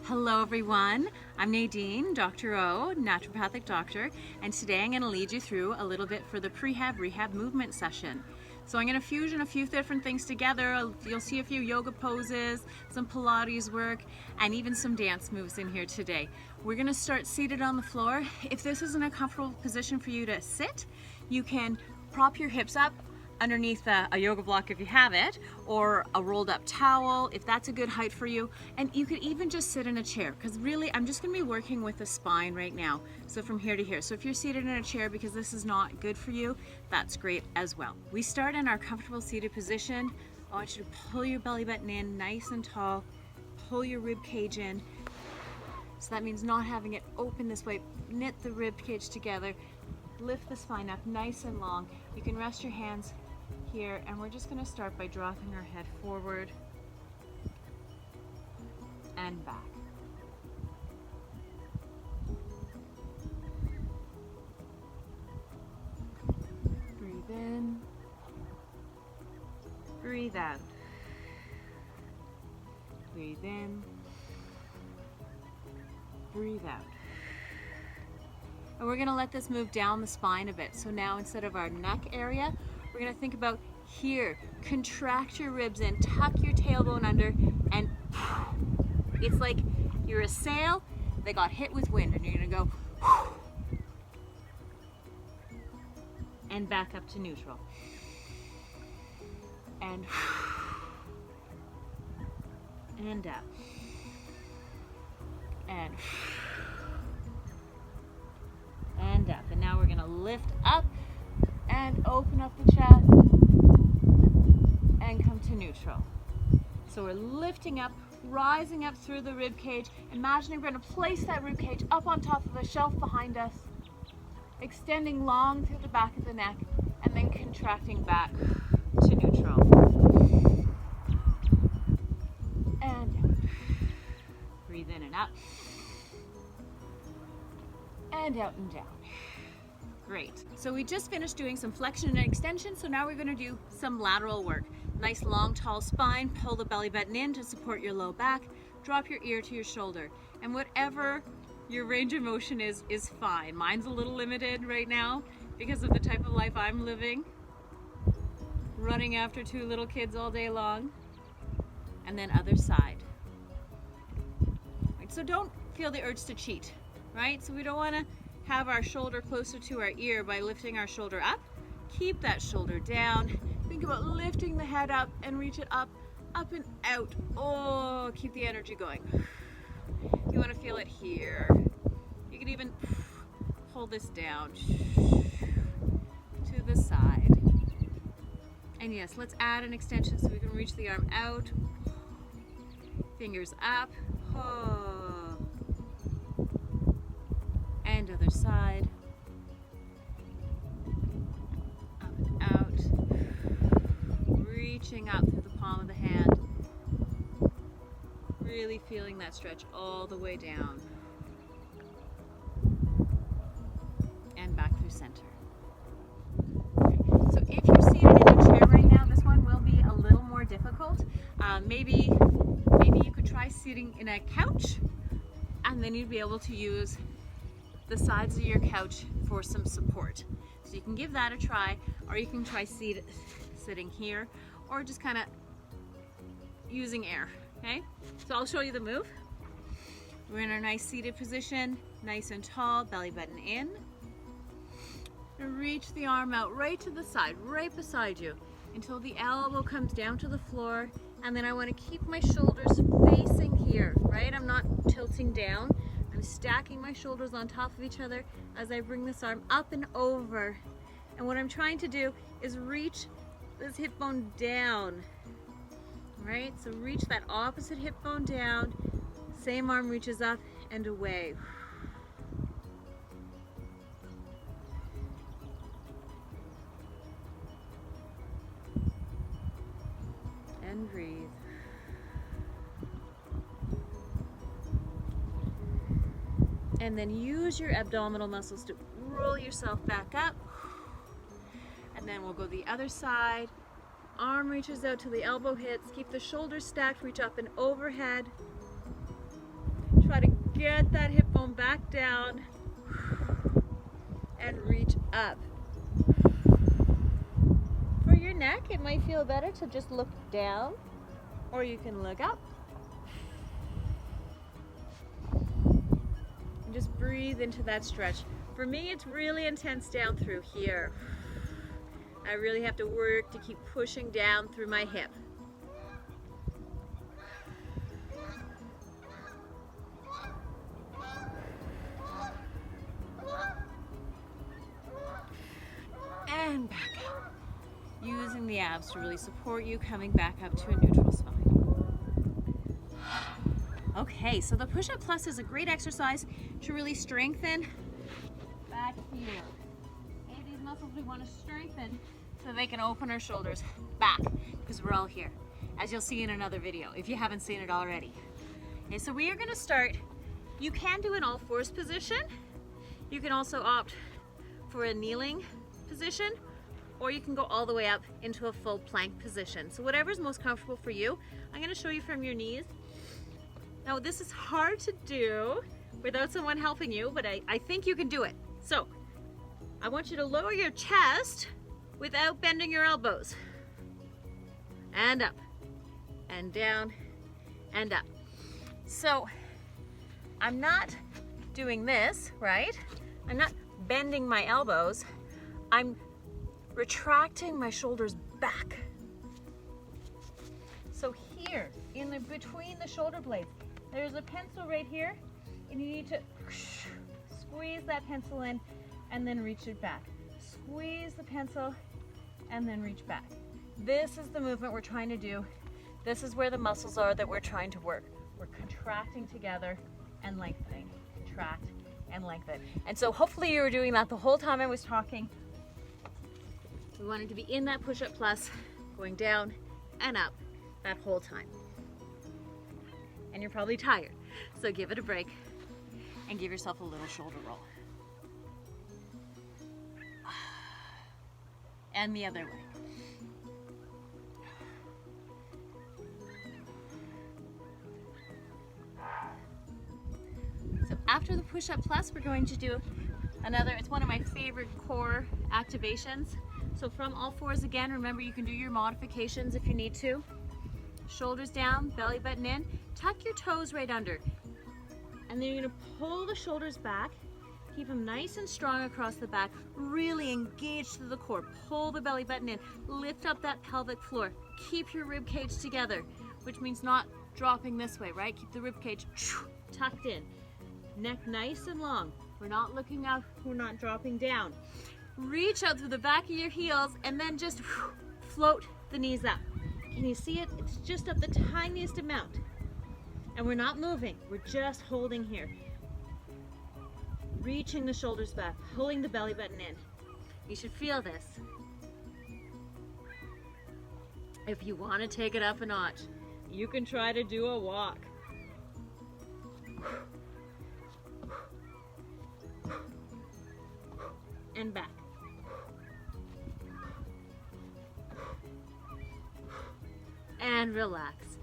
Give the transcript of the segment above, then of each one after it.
Hello everyone, I'm Nadine, Dr. O, naturopathic doctor, and today I'm going to lead you through a little bit for the prehab rehab movement session. So I'm going to fusion a few different things together. You'll see a few yoga poses, some Pilates work, and even some dance moves in here today. We're going to start seated on the floor. If this isn't a comfortable position for you to sit, you can prop your hips up underneath a yoga block if you have it, or a rolled up towel if that's a good height for you. And you could even just sit in a chair, because really I'm just going to be working with the spine right now, so from here to here. So if you're seated in a chair because this is not good for you, that's great as well. We start in our comfortable seated position. I want you to pull your belly button in nice and tall, pull your rib cage in. So that means not having it open this way. Knit the rib cage together, lift the spine up nice and long. You can rest your hands here, and we're just going to start by dropping our head forward and back. Breathe in, breathe out. Breathe in, breathe out. And we're going to let this move down the spine a bit. So now instead of our neck area, we're going to think about here. Contract your ribs in, tuck your tailbone under, and it's like you're a sail that got hit with wind, and you're going to go and back up to neutral. And down. And up. And now we're going to lift up and open up the chest and come to neutral. So we're lifting up, rising up through the rib cage. Imagining we're going to place that rib cage up on top of a shelf behind us, extending long through the back of the neck, and then contracting back to neutral. And down. Breathe in and up. And out and down. Great. So we just finished doing some flexion and extension, so now we're going to do some lateral work. Nice long tall spine, pull the belly button in to support your low back, drop your ear to your shoulder, and whatever your range of motion is fine. Mine's a little limited right now because of the type of life I'm living, running after two little kids all day long. And then other side. Right, so don't feel the urge to cheat, right? So we don't want to have our shoulder closer to our ear by lifting our shoulder up. Keep that shoulder down. Think about lifting the head up and reach it up, up and out. Oh, keep the energy going. You want to feel it here. You can even pull this down to the side. And yes, let's add an extension so we can reach the arm out. Fingers up. Oh. And other side. Up and out. Reaching up through the palm of the hand. Really feeling that stretch all the way down. And back through center. Okay. So if you're seated in a chair right now, this one will be a little more difficult. Maybe you could try sitting in a couch, and then you'd be able to use the sides of your couch for some support. So you can give that a try, or you can try sitting here, or just kind of using air, okay? So I'll show you the move. We're in our nice seated position, nice and tall, belly button in. Reach the arm out right to the side, right beside you, until the elbow comes down to the floor, and then I want to keep my shoulders facing here, right? I'm not tilting down. I'm stacking my shoulders on top of each other as I bring this arm up and over. And what I'm trying to do is reach this hip bone down, right? So reach that opposite hip bone down. Same arm reaches up and away. And breathe. And then use your abdominal muscles to roll yourself back up. And then we'll go the other side. Arm reaches out till the elbow hits. Keep the shoulders stacked, reach up and overhead. Get that hip bone back down and reach up. For your neck, it might feel better to just look down, or you can look up. And just breathe into that stretch. For me, it's really intense down through here. I really have to work to keep pushing down through my hip. And back up. Using the abs to really support you coming back up to a neutral spine. Okay, so the push-up plus is a great exercise to really strengthen back here. Okay, these muscles we want to strengthen so they can open our shoulders back, because we're all here, as you'll see in another video if you haven't seen it already. Okay, so we are going to start. You can do an all fours position. You can also opt for a kneeling position, or you can go all the way up into a full plank position. So whatever's most comfortable for you. I'm going to show you from your knees. Now this is hard to do without someone helping you, but I think you can do it. So I want you to lower your chest without bending your elbows. And up, and down, and up. So I'm not doing this, right? I'm not bending my elbows. I'm retracting my shoulders back. So here, between the shoulder blades, there's a pencil right here, and you need to squeeze that pencil in and then reach it back. Squeeze the pencil and then reach back. This is the movement we're trying to do. This is where the muscles are that we're trying to work. We're contracting together and lengthening. Contract and lengthen. And so hopefully you were doing that the whole time I was talking. We wanted to be in that push-up plus, going down and up that whole time. And you're probably tired, so give it a break and give yourself a little shoulder roll. And the other way. So after the push-up plus, we're going to do another, it's one of my favorite core activations. So from all fours again, remember you can do your modifications if you need to. Shoulders down, belly button in, tuck your toes right under. And then you're gonna pull the shoulders back, keep them nice and strong across the back, really engage through the core, pull the belly button in, lift up that pelvic floor, keep your rib cage together, which means not dropping this way, right? Keep the rib cage tucked in, neck nice and long. We're not looking up, we're not dropping down. Reach out through the back of your heels and then just float the knees up. Can you see it? It's just up the tiniest amount. And we're not moving, we're just holding here. Reaching the shoulders back, pulling the belly button in. You should feel this. If you want to take it up a notch, you can try to do a walk. And back. And relax.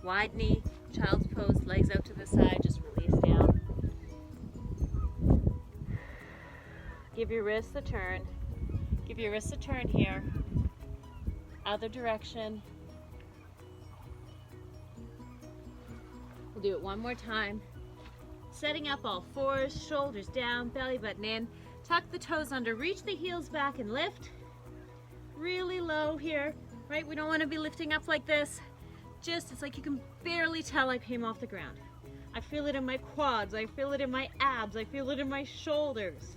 Wide knee, child's pose, legs out to the side, just release down. Give your wrists a turn. Give your wrists a turn here. Other direction. We'll do it one more time. Setting up all fours, shoulders down, belly button in. Tuck the toes under, reach the heels back and lift. Really low here. Right, we don't want to be lifting up like this. Just, it's like you can barely tell I came off the ground. I feel it in my quads, I feel it in my abs, I feel it in my shoulders.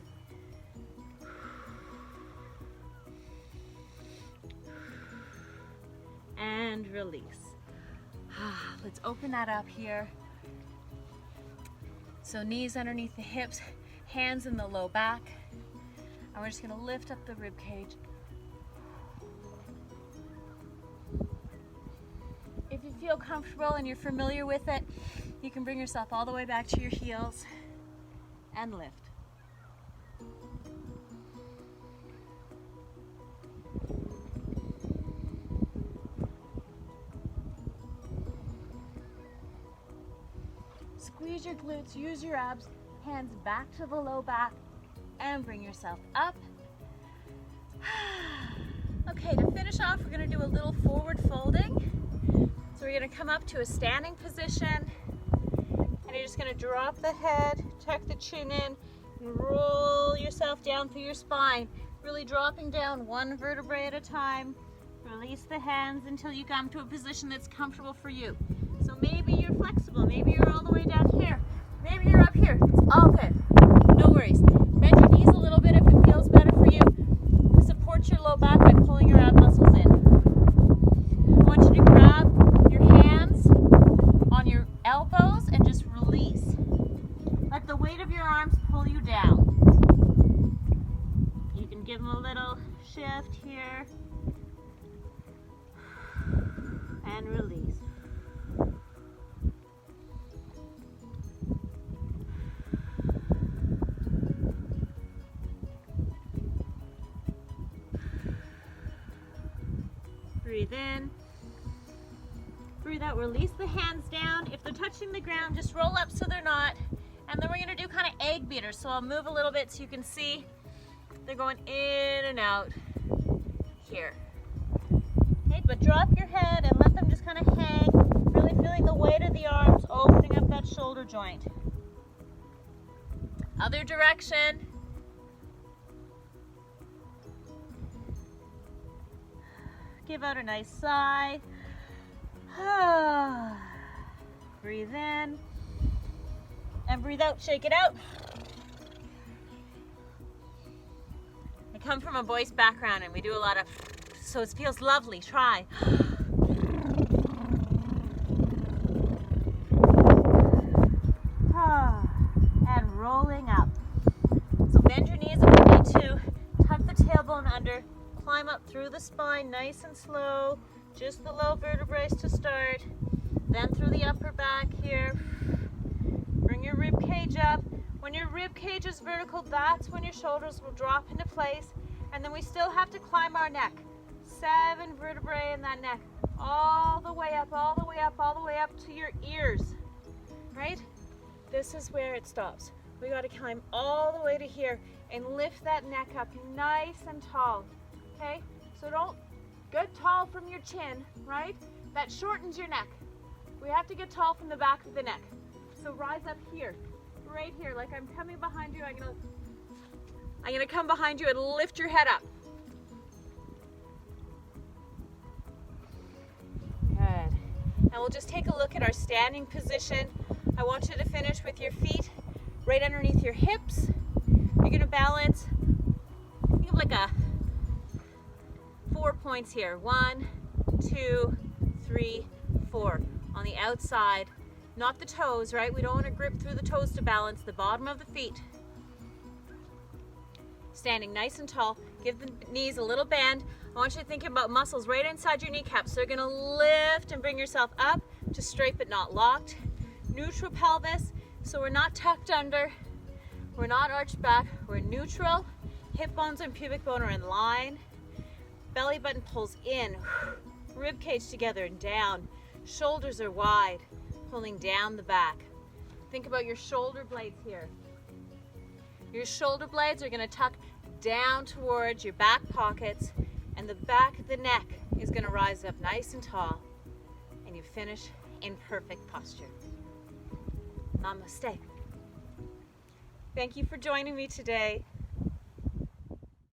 And release. Let's open that up here. So knees underneath the hips, hands in the low back. And we're just gonna lift up the rib cage. If you feel comfortable and you're familiar with it, you can bring yourself all the way back to your heels and lift. Squeeze your glutes, use your abs, hands back to the low back, and bring yourself up. Okay, to finish off, we're gonna do a little forward folding. So we're gonna come up to a standing position, and you're just gonna drop the head, tuck the chin in, and roll yourself down through your spine, really dropping down one vertebrae at a time. Release the hands until you come to a position that's comfortable for you. So maybe you're flexible, maybe you're all the way down here, maybe you're up here. It's all good, no worries. Bend your knees a little bit if it feels better for you. Support your low back by pulling your ab muscles in. I want you to grab your hands on your elbows and just release. Let the weight of your arms pull you down. You can give them a little shift here and release. Breathe in, breathe out, release the hands down. If they're touching the ground, just roll up so they're not. And then we're gonna do kind of egg beaters. So I'll move a little bit so you can see they're going in and out here. Okay, but drop your head and let them just kind of hang, really feeling the weight of the arms, opening up that shoulder joint. Other direction. Give out a nice sigh. Breathe in and breathe out. Shake it out. I come from a voice background and we do a lot of, so it feels lovely. Try. And rolling up. So bend your knees if you need to. Tuck the tailbone under. Climb up through the spine nice and slow, just the low vertebrae to start, then through the upper back here. Bring your rib cage up. When your rib cage is vertical, that's when your shoulders will drop into place, and then we still have to climb our neck. 7 vertebrae in that neck, all the way up, all the way up, all the way up to your ears, right? This is where it stops. We got to climb all the way to here and lift that neck up nice and tall. Okay, so don't get tall from your chin, right? That shortens your neck. We have to get tall from the back of the neck. So rise up here, right here, like I'm coming behind you. I'm gonna come behind you and lift your head up. Good. And we'll just take a look at our standing position. I want you to finish with your feet right underneath your hips. You're gonna balance. You have like a 4 points here. 1, 2, 3, 4. On the outside, not the toes, right? We don't want to grip through the toes to balance the bottom of the feet. Standing nice and tall. Give the knees a little bend. I want you to think about muscles right inside your kneecaps. So you're going to lift and bring yourself up to straight but not locked. Neutral pelvis. So we're not tucked under. We're not arched back. We're neutral. Hip bones and pubic bone are in line. Belly button pulls in, rib cage together and down. Shoulders are wide, pulling down the back. Think about your shoulder blades here. Your shoulder blades are gonna tuck down towards your back pockets, and the back of the neck is gonna rise up nice and tall, and you finish in perfect posture. Namaste. Thank you for joining me today.